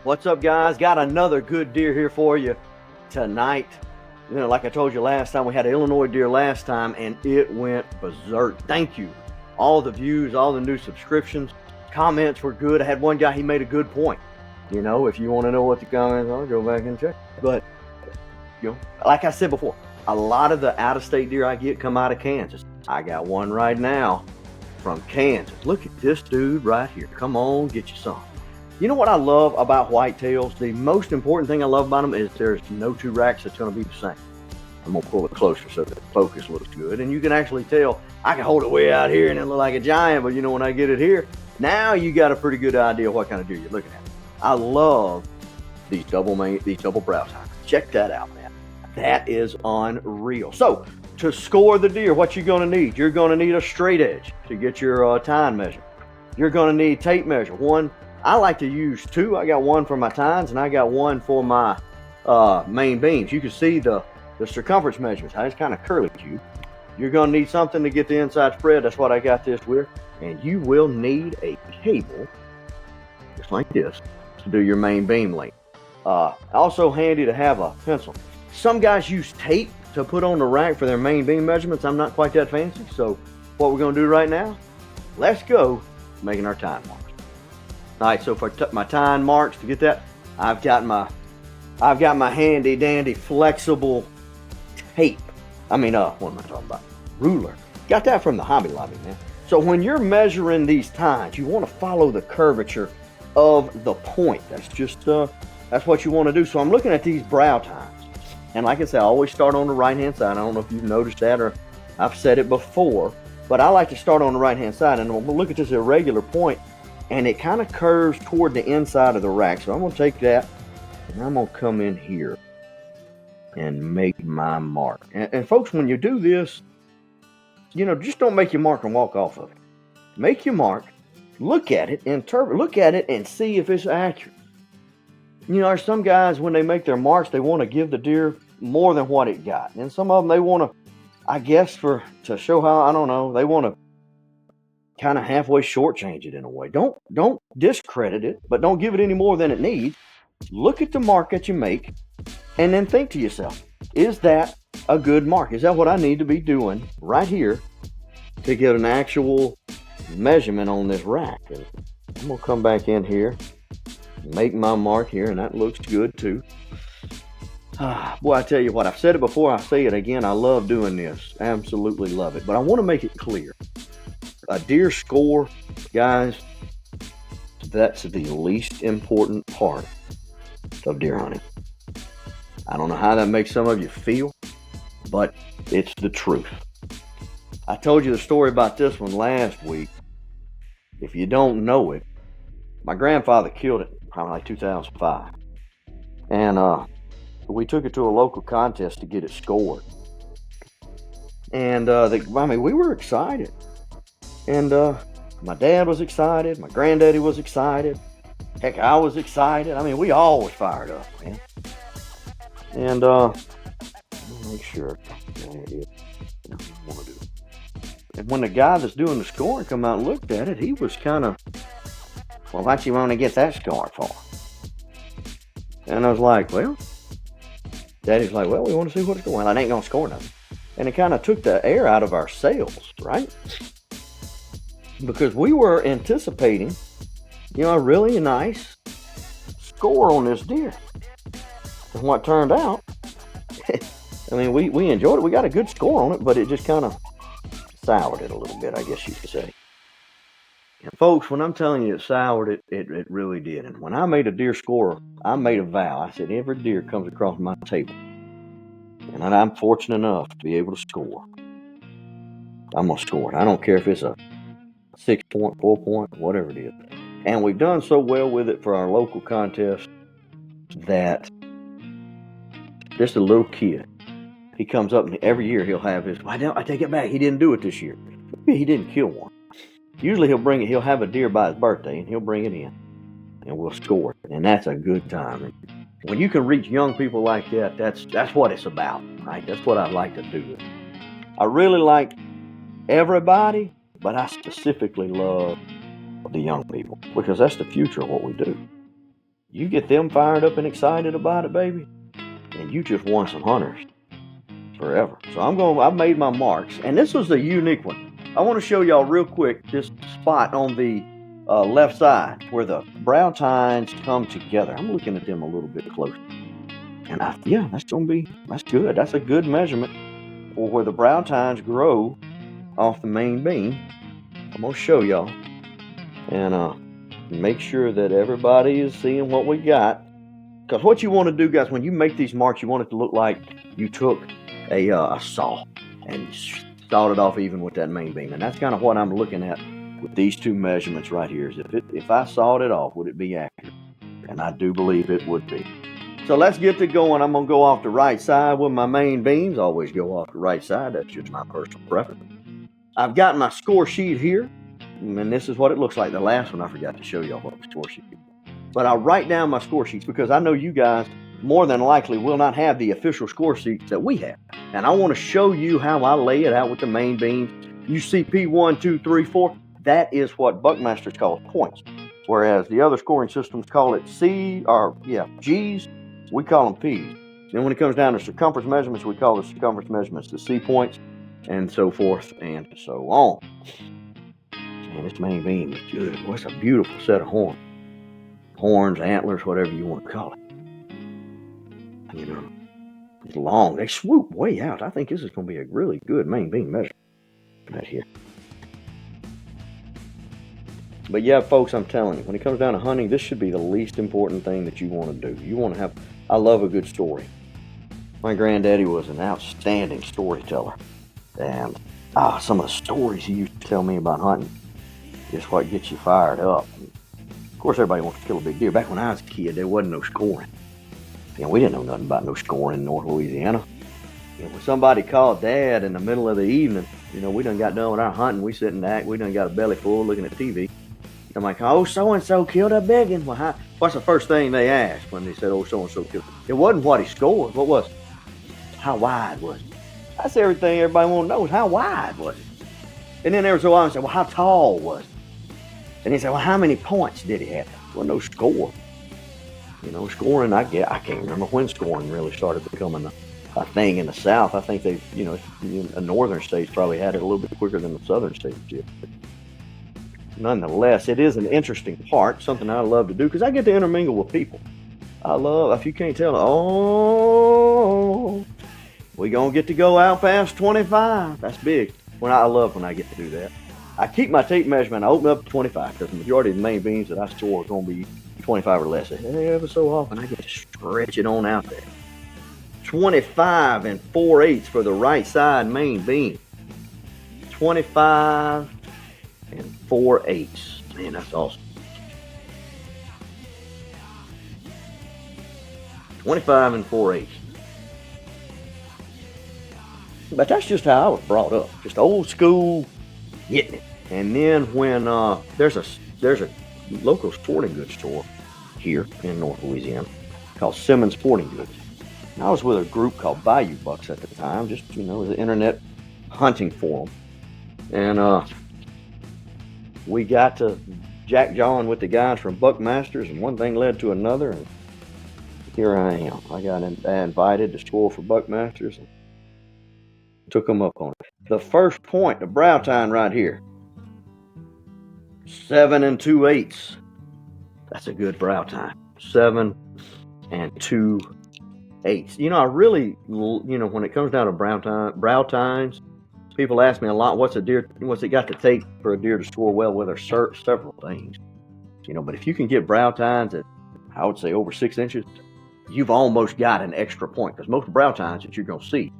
What's up, guys? Got another good deer here for you tonight. Like I told you last time, we had an Illinois deer last time, and it went berserk. Thank you. All the views, all the new subscriptions, comments were good. I had one guy, he made a good point. If you want to know what the comments are, go back and check. But, like I said before, a lot of the out-of-state deer I get come out of Kansas. I got one right now from Kansas. Look at this dude right here. Come on, get you some. You know what I love about whitetails? The most important thing I love about them is there's no two racks that's going to be the same. I'm going to pull it closer so that the focus looks good. And you can actually tell, I can hold it way out here and it look like a giant, but when I get it here, now you got a pretty good idea what kind of deer you're looking at. I love these double brow tines. Check that out, man. That is unreal. So, to score the deer, what you're going to need? You're going to need a straight edge to get your tine measure. You're going to need tape measure. One, I like to use two. I got one for my tines and I got one for my main beams. You can see the circumference measurements, how it's kind of curly cube. You're going to need something to get the inside spread. That's what I got this with. And you will need a cable, just like this, to do your main beam length. Also handy to have a pencil. Some guys use tape to put on the rack for their main beam measurements. I'm not quite that fancy. So what we're going to do right now, let's go making our tine marks. All right, so for my tine marks, to get that, I've got my handy dandy flexible tape. What am I talking about? Ruler. Got that from the Hobby Lobby, man. So when you're measuring these tines, you want to follow the curvature of the point. That's just that's what you want to do. So I'm looking at these brow tines, and like I said, I always start on the right hand side. I don't know if you've noticed that or I've said it before, but I like to start on the right hand side, and we'll look at this irregular point. And it kind of curves toward the inside of the rack. So I'm going to take that and I'm going to come in here and make my mark. And folks, when you do this, just don't make your mark and walk off of it. Make your mark, look at it, interpret, look at it and see if it's accurate. There's some guys, when they make their marks, they want to give the deer more than what it got. And some of them, they want to, I guess, to show how, I don't know, they want to kind of halfway shortchange it in a way. Don't discredit it, but don't give it any more than it needs. Look at the mark that you make and then think to yourself, is that a good mark? Is that what I need to be doing right here to get an actual measurement on this rack? And I'm going to come back in here, make my mark here, and that looks good too. Boy, I tell you what, I've said it before, I say it again, I love doing this. Absolutely love it. But I want to make it clear. A deer score, guys, that's the least important part of deer hunting. I don't know how that makes some of you feel, but it's the truth. I told you the story about this one last week. If you don't know it, my grandfather killed it probably like 2005. And we took it to a local contest to get it scored. And we were excited. And my dad was excited. My granddaddy was excited. Heck, I was excited. We all was fired up, man. And make sure. And when the guy that's doing the scoring come out and looked at it, he was kind of, well, what you want to get that score for? And I was like, well, Daddy's like, well, we want to see what it's going. Well, I ain't gonna score nothing. And it kind of took the air out of our sails, right? Because we were anticipating, a really nice score on this deer. And what turned out, we enjoyed it. We got a good score on it, but it just kind of soured it a little bit, I guess you could say. And folks, when I'm telling you it soured it, it really did. And when I made a deer score, I made a vow. I said, every deer comes across my table, and I'm fortunate enough to be able to score, I'm going to score it. I don't care if it's a 6 point, 4 point, whatever it is. And we've done so well with it for our local contest that just a little kid, he comes up and every year he'll have his, I take it back, he didn't do it this year. Maybe he didn't kill one. Usually he'll have a deer by his birthday and he'll bring it in and we'll score it. And that's a good time. And when you can reach young people like that, that's what it's about, right? That's what I like to do. I really like everybody, but I specifically love the young people because that's the future of what we do. You get them fired up and excited about it, baby, and you just won some hunters forever. So I've made my marks, and this was a unique one. I want to show y'all real quick this spot on the left side where the brown tines come together. I'm looking at them a little bit closer, and that's good. That's a good measurement for where the brown tines grow off the main beam. I'm gonna show y'all, and make sure that everybody is seeing what we got. Because what you want to do, guys, when you make these marks, you want it to look like you took a saw and sawed it off even with that main beam. And that's kind of what I'm looking at with these two measurements right here. Is if I sawed it off, would it be accurate? And I do believe it would be. So let's get to going. I'm going to go off the right side with my main beams. Always go off the right side. That's just my personal preference. I've got my score sheet here, and this is what it looks like. The last one I forgot to show y'all what the score sheet is. But I'll write down my score sheets because I know you guys more than likely will not have the official score sheets that we have. And I want to show you how I lay it out with the main beams. You see P1, 2, 3, 4. That is what Buckmasters call points. Whereas the other scoring systems call it G's. We call them P's. Then when it comes down to circumference measurements, we call the circumference measurements the C points, and so forth and so on. And this main beam is good. What's a beautiful set of horns, antlers, whatever you want to call it. You know, it's long. They swoop way out. I think this is going to be a really good main beam measure right here. But yeah, folks, I'm telling you, when it comes down to hunting, this should be the least important thing that you want to do. You want to have, I love a good story. My granddaddy was an outstanding storyteller. And some of the stories he used to tell me about hunting is what gets you fired up. Of course, everybody wants to kill a big deer. Back when I was a kid, there wasn't no scoring. We didn't know nothing about no scoring in North Louisiana. When somebody called Dad in the middle of the evening, we done got done with our hunting. We sitting back, we done got a belly full looking at TV. I'm like, oh, so-and-so killed a biggin. Well, what's the first thing they asked when they said, oh, so-and-so killed? It wasn't what he scored. What was it? How wide was it? That's everything everybody want to know is how wide was it? And then every so often say, well, how tall was it? And they say, well, how many points did he have? Well, no score. Scoring, I can't remember when scoring really started becoming a thing in the South. I think the northern states probably had it a little bit quicker than the southern states did. But nonetheless, it is an interesting part, something I love to do because I get to intermingle with people. I love, if you can't tell, we gonna get to go out past 25. That's big. I love when I get to do that. I keep my tape measurement. I open up to 25 because the majority of the main beams that I store are going to be 25 or less. Ever so often, I get to stretch it on out there. 25 and 4/8 for the right side main beam. 25 and 4/8. Man, that's awesome. 25 and 4/8. But that's just how I was brought up. Just old school getting it. And then when there's a local sporting goods store here in North Louisiana called Simmons Sporting Goods. And I was with a group called Bayou Bucks at the time, just as an internet hunting forum. And we got to jack-jawing with the guys from Buckmasters, and one thing led to another, and here I am. I got invited to score for Buckmasters and took them up on it. The first point, the brow tine right here. 7 and 2/8. That's a good brow tine. 7 and 2/8. I really, when it comes down to brow tines, people ask me a lot, what's it got to take for a deer to score well? Well, there's several things. But if you can get brow tines at, I would say, over 6 inches, you've almost got an extra point. Because most brow tines that you're going to see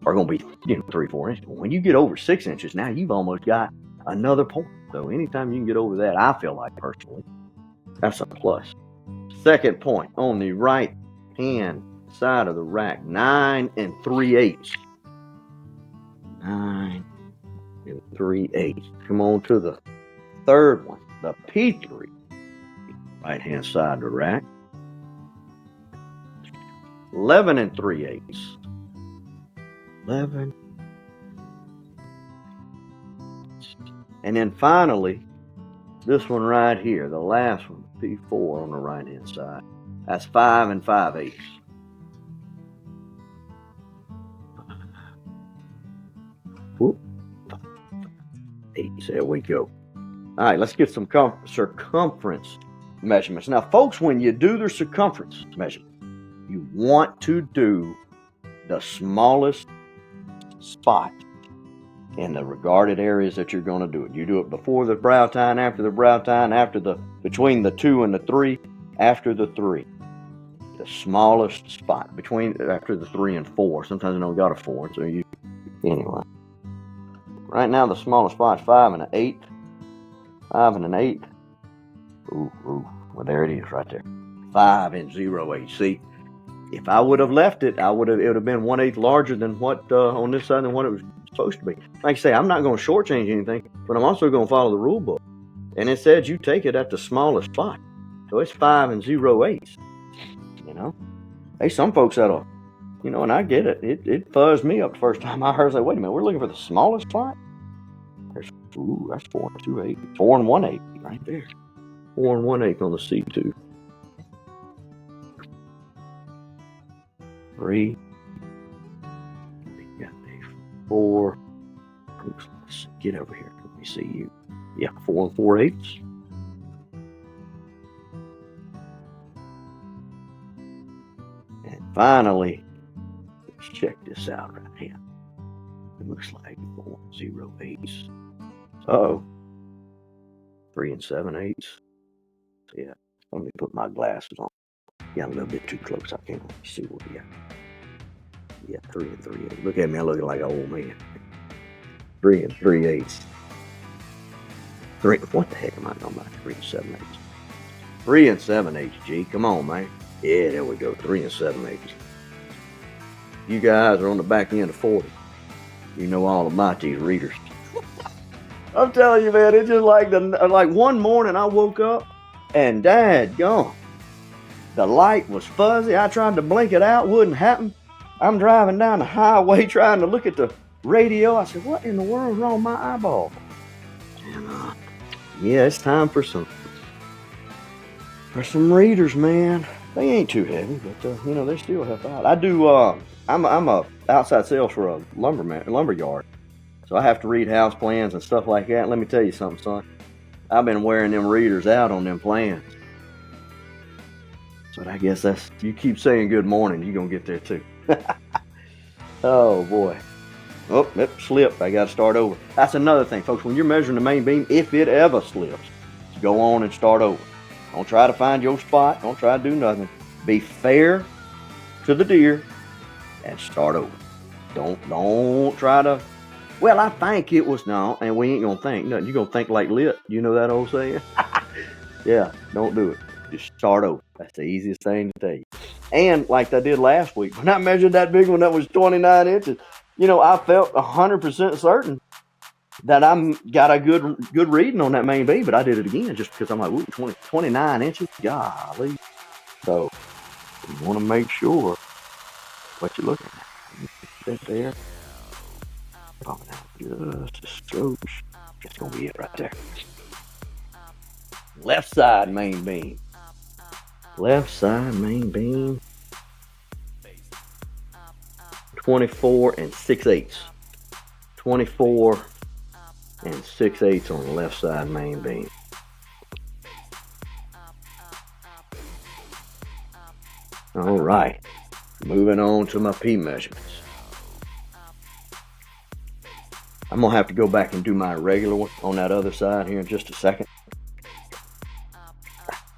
are going to be, 3, 4 inches. But when you get over 6 inches, now you've almost got another point. So anytime you can get over that, I feel like personally, that's a plus. Second point on the right hand side of the rack, 9 and 3/8. 9 and 3/8. Come on to the third one, the P3, right hand side of the rack. 11 and 3/8. 11. And then finally, this one right here, the last one, P4 on the right hand side. That's 5 5/8. Whoop. 8. There we go. All right, let's get some circumference measurements. Now, folks, when you do the circumference measurement, you want to do the smallest spot in the regarded areas that you're going to do it. You do it before the brow tine, after the brow tine, between the 2 and the 3, after the 3. The smallest spot after the 3 and 4. Sometimes I don't got a 4, so anyway. Right now the smallest spot's 5 and an 8. 5 and an 8. Ooh. Well, there it is right there. 5 and 0/8. See, if I would have left it, it would have been 1/8 larger than what on this side than what it was supposed to be. Like I say, I'm not going to shortchange anything, but I'm also going to follow the rule book. And it says you take it at the smallest spot. So it's 5 and 0/8. Hey, some folks that'll, and I get it. It fuzzed me up the first time I heard it. Say, wait a minute, we're looking for the smallest spot? That's 4 and 2/8. 4 and 1/8 right there. 4 and 1/8 on the C2. 3. We got the 4. Oops, let's get over here. Let me see you. Yeah, 4 and 4/8. And finally, let's check this out right here. It looks like 4 and 0/8. Uh-oh. 3 and 7/8. Yeah, let me put my glasses on. Yeah, I'm a little bit too close. I can't really see what we got. Yeah, 3 and 3/8. Look at me, I'm looking like an old man. 3 and 3/8. What the heck am I talking about? 3 and 7/8. 3 and 7/8, G. Come on, man. Yeah, there we go. 3 and 7/8. You guys are on the back end of 40. You know all about these readers. I'm telling you, man, it's just like one morning I woke up and dadgone, the light was fuzzy. I tried to blink it out, wouldn't happen. I'm driving down the highway trying to look at the radio. I said, what in the world's wrong with my eyeball? And yeah, it's time for some readers, man. They ain't too heavy, but they still help out. I do. I'm a outside sales for a lumber yard, so I have to read house plans and stuff like that. Let me tell you something, son. I've been wearing them readers out on them plans. But I guess you keep saying good morning, you're gonna get there too. Oh boy. Oh, it slipped. I got to start over. That's another thing, folks. When you're measuring the main beam, if it ever slips, go on and start over. Don't try to find your spot. Don't try to do nothing. Be fair to the deer and start over. Don't try to. Well, I think it was no, and we ain't gonna think nothing. You're gonna think like lit. You know that old saying? Yeah, don't do it. Just start over. That's the easiest thing to tell you. And like I did last week, when I measured that big one that was 29 inches, I felt 100% certain that I'm got a good reading on that main beam, but I did it again just because I'm like, ooh, 29 inches, golly. So you want to make sure what you're looking at. Sit there, popping out just a skosh. That's gonna be it right there. Left side main beam. Left side main beam. 24 and 6/8. 24 and 6/8 on the left side main beam. All right, moving on to my P measurements. I'm gonna have to go back and do my regular one on that other side here in just a second.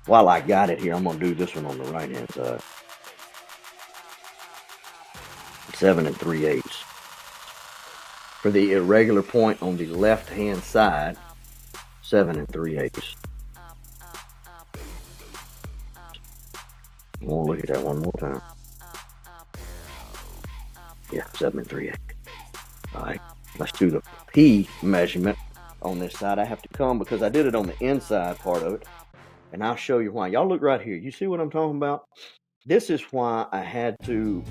While I got it here, I'm gonna do this one on the right hand side. 7 and 3/8. For the irregular point on the left hand side, 7 and 3/8. We'll look at that one more time. Yeah, 7 and 3/8. All right, let's do the P measurement on this side. I have to come because I did it on the inside part of it, and I'll show you why. Y'all look right here. You see what I'm talking about? This is why I had to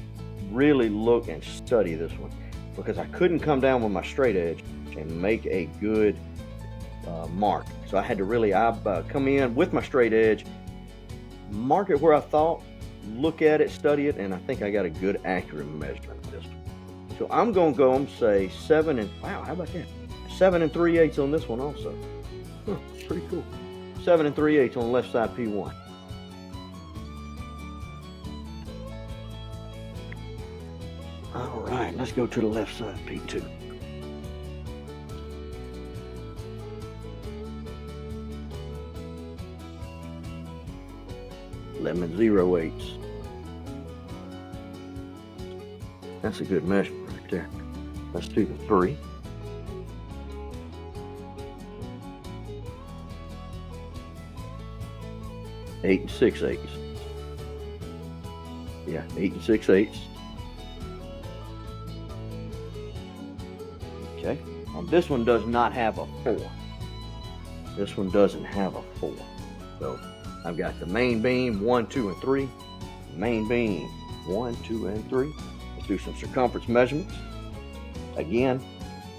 really look and study this one, because I couldn't come down with my straight edge and make a good mark. So I had to really come in with my straight edge, mark it where I thought, look at it, study it, and I think I got a good accurate measurement of this one. So I'm going to go and say 7 and, wow, how about that? 7 3/8 on this one also. Huh, pretty cool. 7 3/8 on the left side P1. All right, let's go to the left side P2. Lemon 0/8. That's a good measurement right there. Let's do the 3. Eight and 6/8. Yeah, 8 and 6/8. Okay. Now this one does not have a 4. This one doesn't have a 4. So I've got the main beam 1, 2, and 3. Main beam 1, 2, and 3. Let's do some circumference measurements. Again,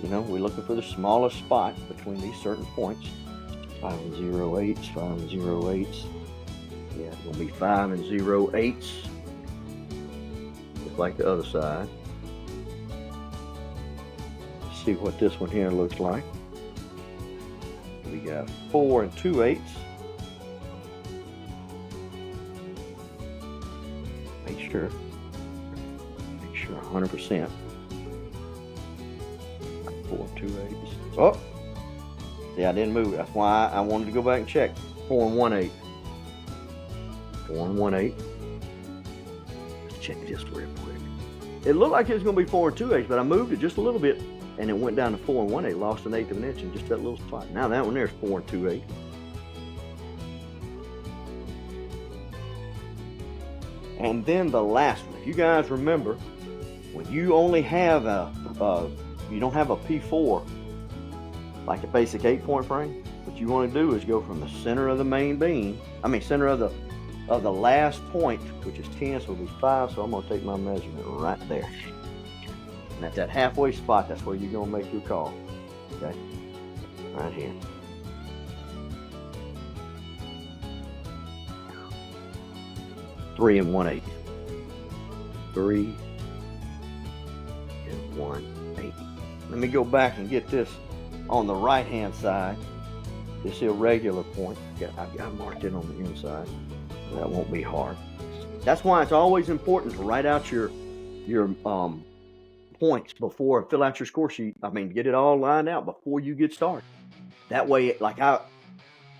you know, we're looking for the smallest spot between these certain points. 5 and 0/8, 5 and 0/8. Yeah, it's going to be 5 and 0/8. Just like the other side. Let's see what this one here looks like. We got 4 and 2/8. Make sure 100%. 4 and 2/8. Oh, yeah, I didn't move it. That's why I wanted to go back and check. 4 and 1/8. 4 and 1/8. Let's check this real quick. It looked like it was going to be 4 and 2/8, but I moved it just a little bit, and it went down to 4 and 1/8. Lost 1/8 of an inch in just that little spot. Now that one there is 4 and 2/8. And then the last one. If you guys remember, when you only have you don't have a P4, like a basic 8-point frame, what you want to do is go from the center of the main beam, center of the last point, which is 10, so it'll be 5, so I'm going to take my measurement right there. And at that halfway spot, that's where you're going to make your call. Okay? Right here. Three and 1/8. 3 and 1/8. Let me go back and get this on the right hand side. This irregular point. I've got marked it on the inside. That won't be hard. That's why it's always important to write out your points before, fill out your score sheet. Get it all lined out before you get started. That way, like I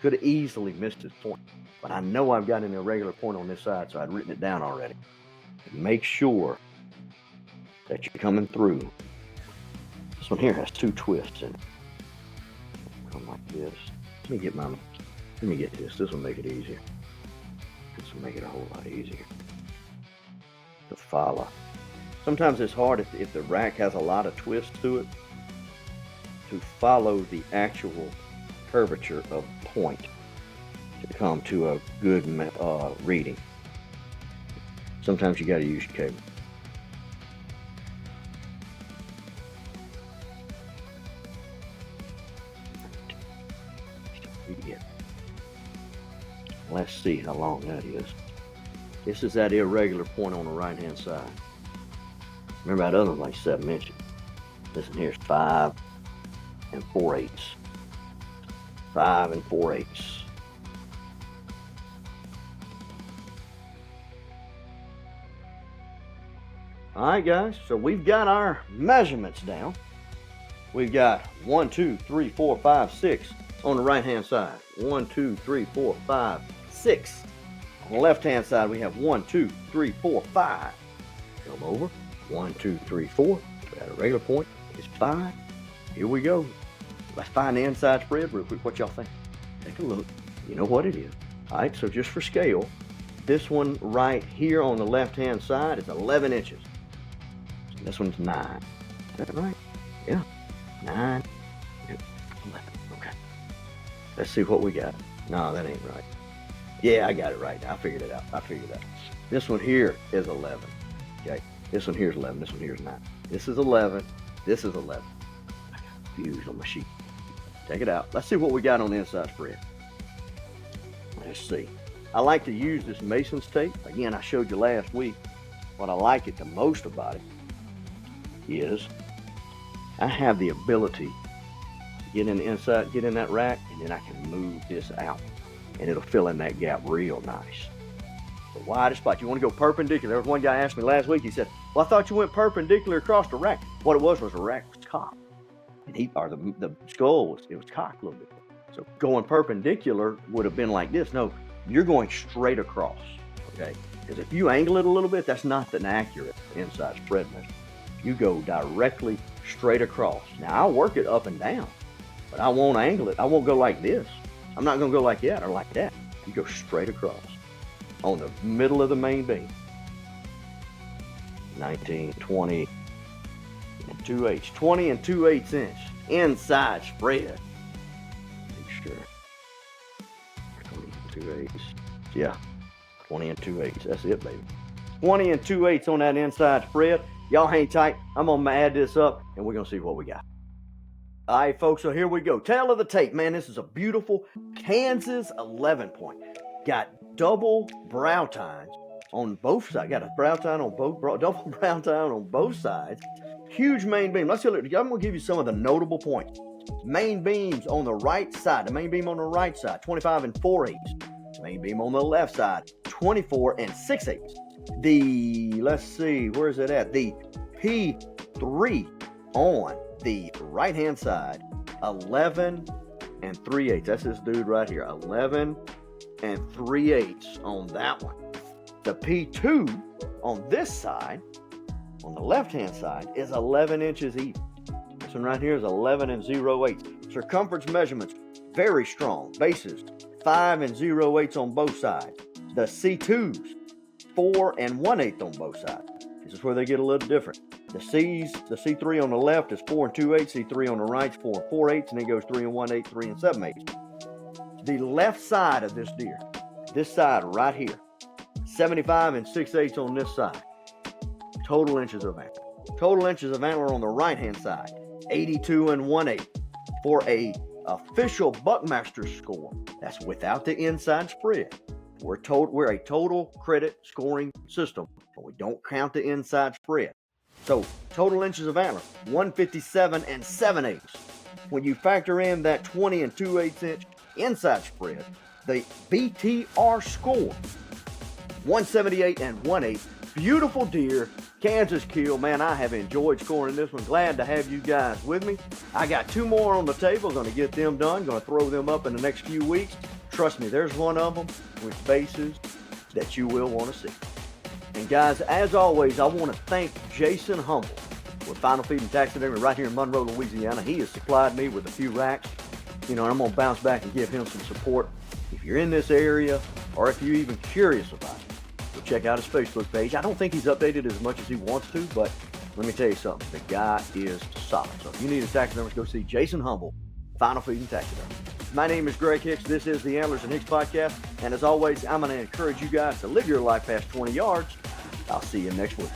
could have easily missed this point, but I know I've got an irregular point on this side, so I'd written it down already. Make sure that you're coming through. This one here has 2 twists in it. Come like this. Let me get this. This will make it easier. This will make it a whole lot easier to follow. Sometimes it's hard if the rack has a lot of twists to it to follow the actual curvature of the point to come to a good reading. Sometimes you got to use your cable. Let's see how long that is. This is that irregular point on the right hand side. Remember that other one's like 7 inches. This one here is 5 and 4/8. 5 and 4/8. All right, guys, so we've got our measurements down. We've got 1, 2, 3, 4, 5, 6 on the right hand side. 1, 2, 3, 4, 5, 6. On the left hand side, we have 1, 2, 3, 4, 5. Come over. 1, 2, 3, 4. At a regular point is 5. Here we go. Let's find the inside spread real quick. What y'all think? Take a look. You know what it is. All right, so just for scale, this one right here on the left hand side is 11 inches. So this one's 9. Is that right? Yeah. 9, 11. Okay. Let's see what we got. No, that ain't right. Yeah, I got it right. I figured it out. This one here is 11. Okay. This one here is 11. This one here is 9. This is 11. This is 11. I got confused on my sheet. Take it out. Let's see what we got on the inside spread. Let's see. I like to use this Mason's tape. Again, I showed you last week. What I like it the most about it is I have the ability to get in the inside, get in that rack, and then I can move this out. And it'll fill in that gap real nice. The widest spot. You want to go perpendicular. There was one guy asked me last week, he said, well, I thought you went perpendicular across the rack. What it was the rack was cocked. And the skull it was cocked a little bit. So going perpendicular would have been like this. No, you're going straight across, okay? Because if you angle it a little bit, that's not an accurate inside spread measure. You go directly straight across. Now, I'll work it up and down, but I won't angle it. I won't go like this. I'm not going to go like that or like that. You go straight across on the middle of the main beam. 19, 20, and 2/8. 20 and 2/8 inch inside spread. Make sure. 20 and 2/8. Yeah, 20 and 2/8. That's it, baby. 20 and 2/8 on that inside spread. Y'all hang tight. I'm going to add this up, and we're going to see what we got. All right, folks, so here we go. Tail of the tape. Man, this is a beautiful Kansas 11-point. Got double brow tines on both sides. Got a brow tine on both, double brow tine on both sides. Huge main beam. Let's look. I'm going to give you some of the notable points. Main beams on the right side. The main beam on the right side, 25 and 4/8. Main beam on the left side, 24 and 6/8. Let's see, where is it at? The P3 on the right-hand side, 11 and 3/8. That's this dude right here, 11 and 3/8 on that one. The P2 on this side, on the left-hand side, is 11 inches even. This one right here is 11 and 0/8. Circumference measurements, very strong. Bases, 5 and 0/8 on both sides. The C2s, 4 and 1/8 on both sides. This is where they get a little different. The C3 on the left is 4 and 2/8. C3 on the right is 4 and 4/8, and then goes 3 and 1/8, 3 and 7/8. The left side of this deer, this side right here, 75 and 6/8 on this side. Total inches of antler. Total inches of antler on the right-hand side, 82 and 1/8 for a official Buckmaster score. That's without the inside spread. We're a total credit scoring system, but we don't count the inside spread. So total inches of antler, 157 and 7/8. When you factor in that 20 and 2/8 inch inside spread, the BTR score, 178 and 1/8. Beautiful deer, Kansas kill. Man, I have enjoyed scoring this one. Glad to have you guys with me. I got 2 more on the table. Going to get them done. Going to throw them up in the next few weeks. Trust me, there's one of them with bases that you will want to see. And guys, as always, I want to thank Jason Humble with Final Feed and Taxidermy right here in Monroe, Louisiana. He has supplied me with a few racks. You know, I'm going to bounce back and give him some support. If you're in this area, or if you're even curious about it, go check out his Facebook page. I don't think he's updated as much as he wants to, but let me tell you something. The guy is solid. So if you need a taxidermist, go see Jason Humble, Final Feed and Taxidermy. My name is Greg Hicks. This is the Antlers and Hicks podcast. And as always, I'm going to encourage you guys to live your life past 20 yards. I'll see you next week.